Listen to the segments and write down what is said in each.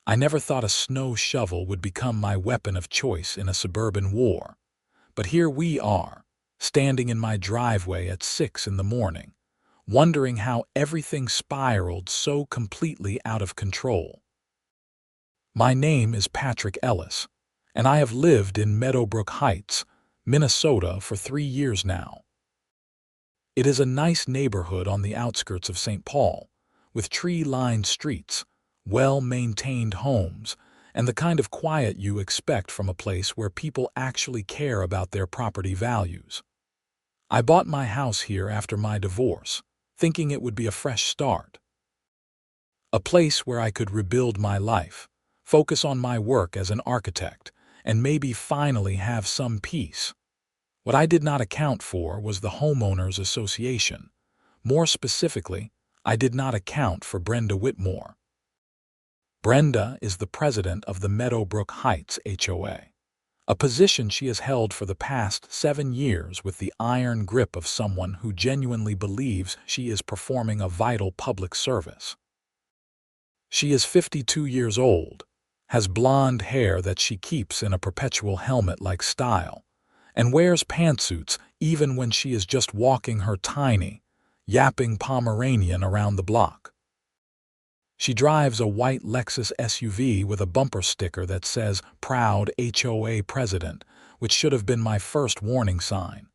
I never thought a snow shovel would become my weapon of choice in a suburban war. But here we are, standing in my driveway at 6 in the morning, wondering how everything spiraled so completely out of control. My name is Patrick Ellis, and I have lived in Meadowbrook Heights, Minnesota for 3 years now. It is a nice neighborhood on the outskirts of St. Paul, with tree-lined streets, well-maintained homes, and the kind of quiet you expect from a place where people actually care about their property values. I bought my house here after my divorce, thinking it would be a fresh start. A place where I could rebuild my life, focus on my work as an architect, and maybe finally have some peace. What I did not account for was the homeowners association. More specifically, I did not account for Brenda Whitmore. Brenda is the president of the Meadowbrook Heights HOA, a position she has held for the past 7 years with the iron grip of someone who genuinely believes she is performing a vital public service. She is 52 years old, has blonde hair that she keeps in a perpetual helmet-like style, and wears pantsuits even when she is just walking her tiny, yapping Pomeranian around the block. She drives a white Lexus SUV with a bumper sticker that says "Proud HOA President," which should have been my first warning sign.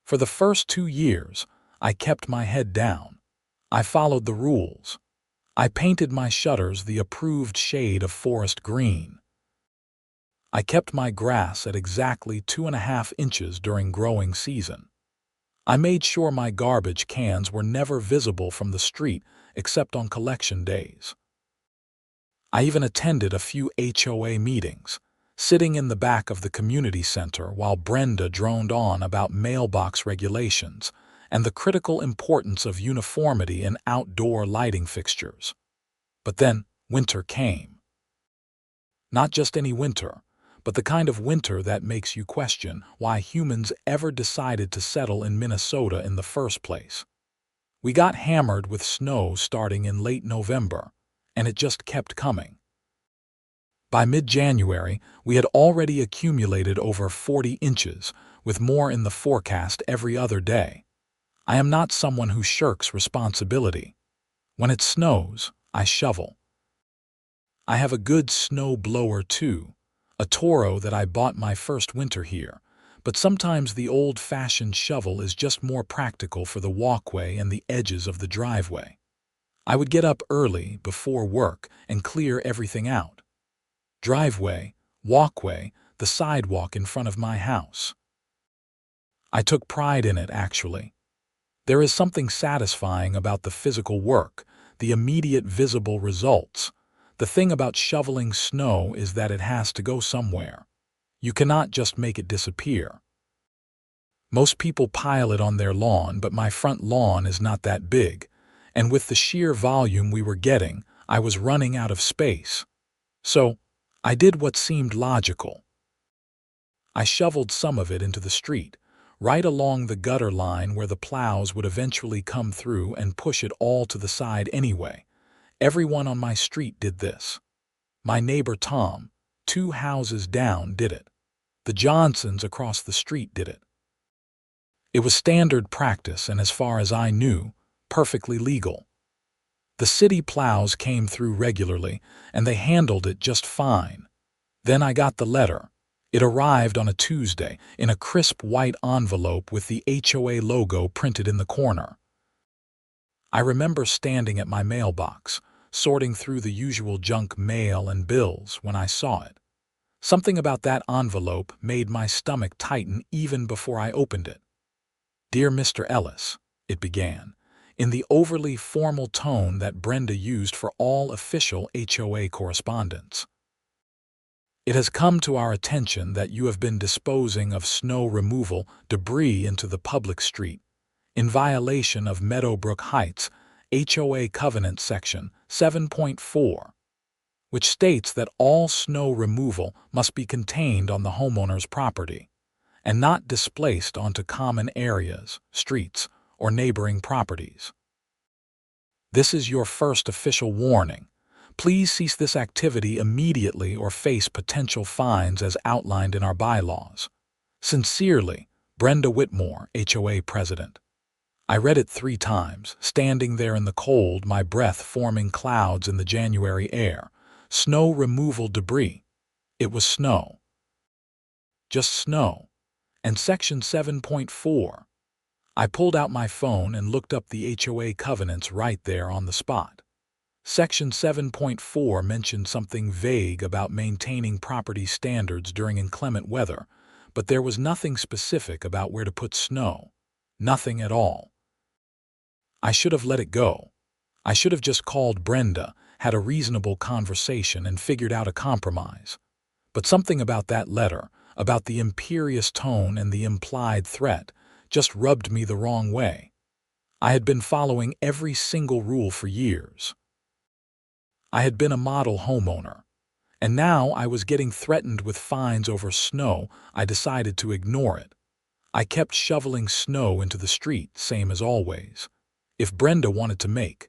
For the first 2 years, I kept my head down. I followed the rules. I painted my shutters the approved shade of forest green. I kept my grass at exactly 2.5 inches during growing season. I made sure my garbage cans were never visible from the street except on collection days. I even attended a few HOA meetings, sitting in the back of the community center while Brenda droned on about mailbox regulations and the critical importance of uniformity in outdoor lighting fixtures. But then winter came. Not just any winter, but the kind of winter that makes you question why humans ever decided to settle in Minnesota in the first place. We got hammered with snow starting in late November, and it just kept coming. By mid-January, we had already accumulated over 40 inches, with more in the forecast every other day. I am not someone who shirks responsibility. When it snows, I shovel. I have a good snow blower too, a Toro that I bought my first winter here, but sometimes the old-fashioned shovel is just more practical for the walkway and the edges of the driveway. I would get up early before work and clear everything out. Driveway, walkway, the sidewalk in front of my house. I took pride in it, actually. There is something satisfying about the physical work, the immediate visible results. The thing about shoveling snow is that it has to go somewhere. You cannot just make it disappear. Most people pile it on their lawn, but my front lawn is not that big, and with the sheer volume we were getting, I was running out of space. So, I did what seemed logical. I shoveled some of it into the street, right along the gutter line where the plows would eventually come through and push it all to the side anyway. Everyone on my street did this. My neighbor Tom, 2 houses down, did it. The Johnsons across the street did it. It was standard practice and, as far as I knew, perfectly legal. The city plows came through regularly, and they handled it just fine. Then I got the letter. It arrived on a Tuesday in a crisp white envelope with the HOA logo printed in the corner. I remember standing at my mailbox, sorting through the usual junk mail and bills when I saw it. Something about that envelope made my stomach tighten even before I opened it. "Dear Mr. Ellis," it began, in the overly formal tone that Brenda used for all official HOA correspondence. "It has come to our attention that you have been disposing of snow removal debris into the public street, in violation of Meadowbrook Heights HOA Covenant Section 7.4. which states that all snow removal must be contained on the homeowner's property and not displaced onto common areas, streets, or neighboring properties. This is your first official warning, Please cease this activity immediately or face potential fines as outlined in our bylaws. Sincerely, Brenda Whitmore, HOA President. I read it 3 times, standing there in the cold, my breath forming clouds in the January air. Snow removal debris. It was snow. Just snow. And Section 7.4. I pulled out my phone and looked up the HOA covenants right there on the spot. Section 7.4 mentioned something vague about maintaining property standards during inclement weather, but there was nothing specific about where to put snow. Nothing at all. I should have let it go. I should have just called Brenda, had a reasonable conversation, and figured out a compromise. But something about that letter, about the imperious tone and the implied threat, just rubbed me the wrong way. I had been following every single rule for years. I had been a model homeowner, and now I was getting threatened with fines over snow. I decided to ignore it. I kept shoveling snow into the street, same as always. If Brenda wanted to make